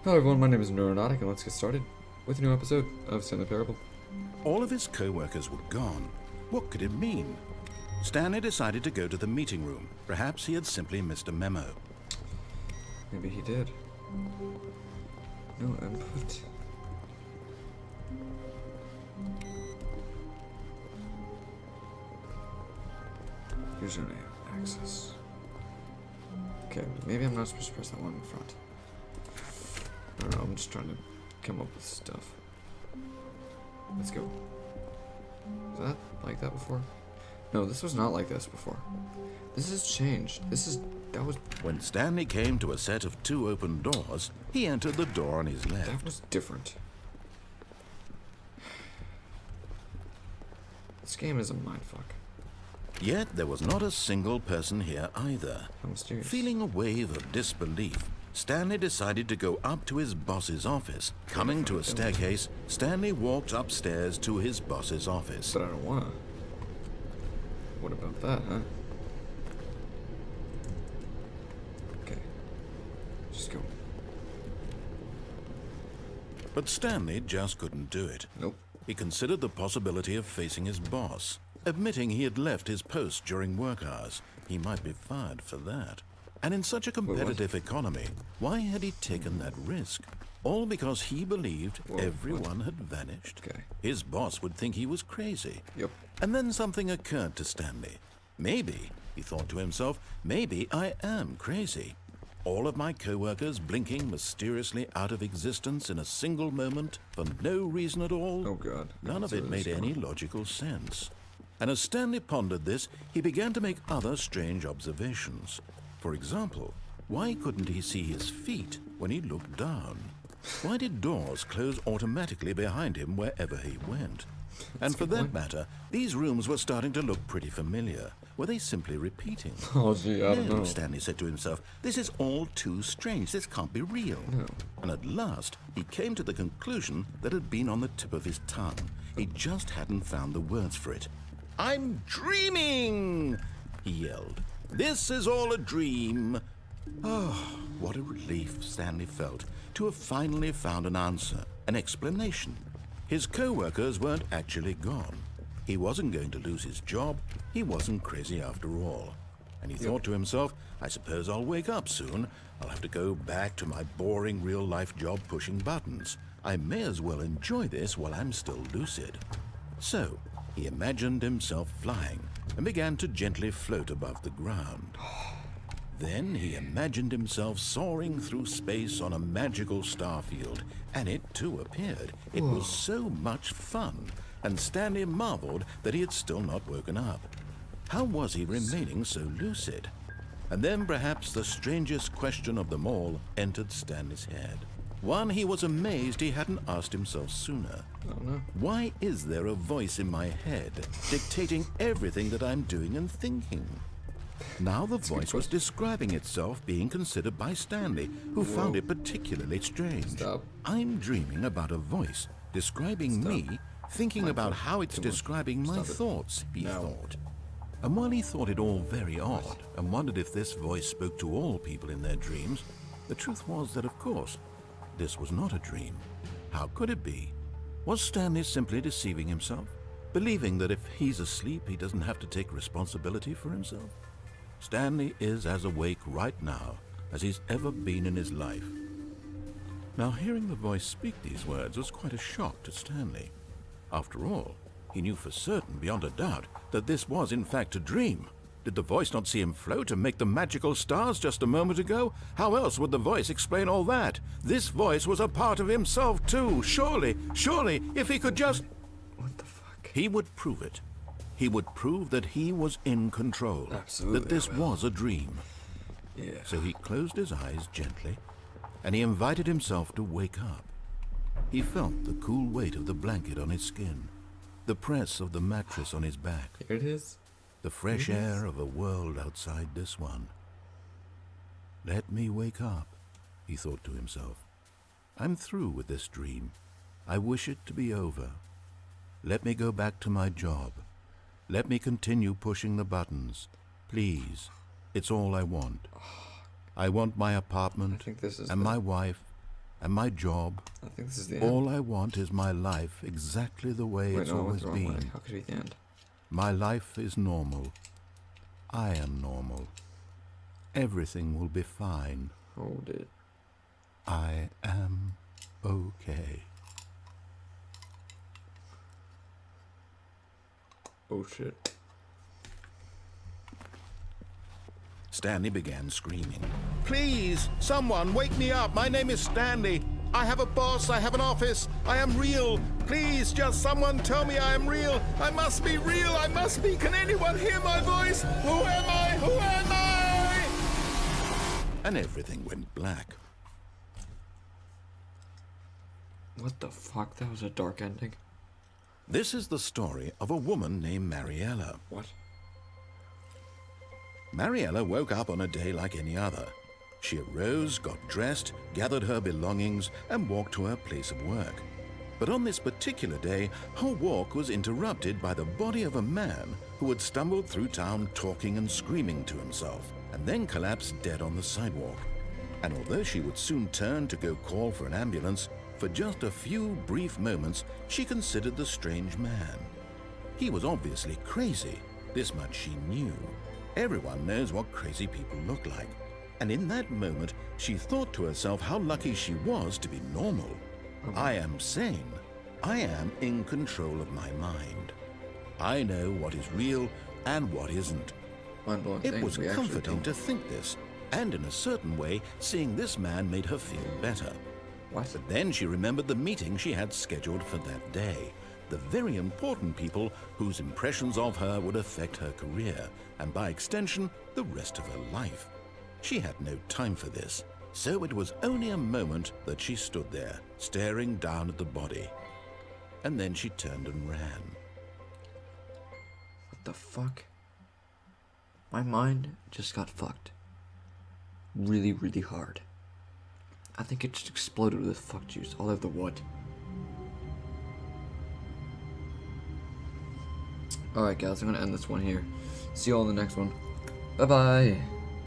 Hello everyone, my name is Neuronautic and let's get started with a new episode of Stanley Parable. All of his co-workers were gone. What could it mean? Stanley decided to go to the meeting room. Perhaps he had simply missed a memo. Maybe he did. No input. Username, access. Okay, maybe I'm not supposed to press that one in front. I don't know, I'm just trying to come up with stuff. Let's go. Was that like that before? No, this was not like this before. This has changed. That was When Stanley came to a set of two open doors, he entered the door on his left. That was different. This game is a mindfuck. Yet there was not a single person here either. How mysterious. Feeling a wave of disbelief, Stanley decided to go up to his boss's office. Coming to a staircase, Stanley walked upstairs to his boss's office. But I don't wanna. What about that, huh? Okay. Just go. But Stanley just couldn't do it. Nope. He considered the possibility of facing his boss. Admitting he had left his post during work hours, he might be fired for that. And in such a competitive economy, why had he taken that risk? All because he believed everyone had vanished. Okay. His boss would think he was crazy. Yep. And then something occurred to Stanley. Maybe, he thought to himself, maybe I am crazy. All of my co-workers blinking mysteriously out of existence in a single moment for no reason at all. Oh god. None of it made any logical sense. And as Stanley pondered this, he began to make other strange observations. For example, why couldn't he see his feet when he looked down? Why did doors close automatically behind him wherever he went? And for that matter, these rooms were starting to look pretty familiar. Were they simply repeating? Oh gee, I don't know. Stanley said to himself, this is all too strange. This can't be real. No. And at last, he came to the conclusion that had been on the tip of his tongue. He just hadn't found the words for it. I'm dreaming, he yelled. This is all a dream. Oh, what a relief Stanley felt to have finally found an answer, an explanation. His co-workers weren't actually gone. He wasn't going to lose his job. He wasn't crazy after all. And he thought to himself, I suppose I'll wake up soon. I'll have to go back to my boring real-life job pushing buttons. I may as well enjoy this while I'm still lucid. So, he imagined himself flying and began to gently float above the ground. Then he imagined himself soaring through space on a magical starfield, and it too appeared. It was so much fun, and Stanley marveled that he had still not woken up. How was he remaining so lucid? And then perhaps the strangest question of them all entered Stanley's head. One he was amazed he hadn't asked himself sooner. Oh no. Why is there a voice in my head dictating everything that I'm doing and thinking? Now the voice was describing itself being considered by Stanley, who found it particularly strange. Stop. I'm dreaming about a voice describing me, thinking about how it's describing my thoughts, he thought. And while he thought it all very odd and wondered if this voice spoke to all people in their dreams, the truth was that, of course, this was not a dream. How could it be? Was Stanley simply deceiving himself, believing that if he's asleep, he doesn't have to take responsibility for himself? Stanley is as awake right now as he's ever been in his life. Now, hearing the voice speak these words was quite a shock to Stanley. After all, he knew for certain, beyond a doubt, that this was in fact a dream. Did the voice not see him float and make the magical stars just a moment ago? How else would the voice explain all that? This voice was a part of himself too. Surely, if he could just... What the fuck? He would prove it. He would prove that he was in control. Absolutely. That this was a dream. Yeah. So he closed his eyes gently, and he invited himself to wake up. He felt the cool weight of the blanket on his skin, the press of the mattress on his back, Here it is. the fresh air of a world outside this one. Let me wake up, he thought to himself. I'm through with this dream. I wish it to be over. Let me go back to my job. Let me continue pushing the buttons. Please, it's all I want. I want my apartment I think this is and my wife and my job. I think this is the end. All I want is my life exactly the way Wait, it's no, I went always the wrong way. been. How could it be the end? My life is normal. I am normal. Everything will be fine. Hold it. I am okay. Oh shit. Stanley began screaming. Please, someone, wake me up. My name is Stanley. I have a boss. I have an office. I am real. Please, just someone tell me I am real. I must be real. I must be. Can anyone hear my voice? Who am I? Who am I? And everything went black. What the fuck? That was a dark ending. This is the story of a woman named Mariella. What? Mariella woke up on a day like any other. She arose, got dressed, gathered her belongings, and walked to her place of work. But on this particular day, her walk was interrupted by the body of a man who had stumbled through town talking and screaming to himself, and then collapsed dead on the sidewalk. And although she would soon turn to go call for an ambulance, for just a few brief moments she considered the strange man. He was obviously crazy, this much she knew. Everyone knows what crazy people look like. And in that moment, she thought to herself how lucky she was to be normal. I am sane. I am in control of my mind. I know what is real and what isn't. Mind-blowing It things was we actually comforting don't. to think this, and in a certain way, seeing this man made her feel better. What? But then she remembered the meeting she had scheduled for that day. The very important people whose impressions of her would affect her career, and by extension, the rest of her life. She had no time for this, so it was only a moment that she stood there, staring down at the body. And then she turned and ran. What the fuck? My mind just got fucked. Really, really hard. I think it just exploded with fuck juice all over the wood. Alright guys, I'm gonna end this one here. See you all in the next one. Bye bye!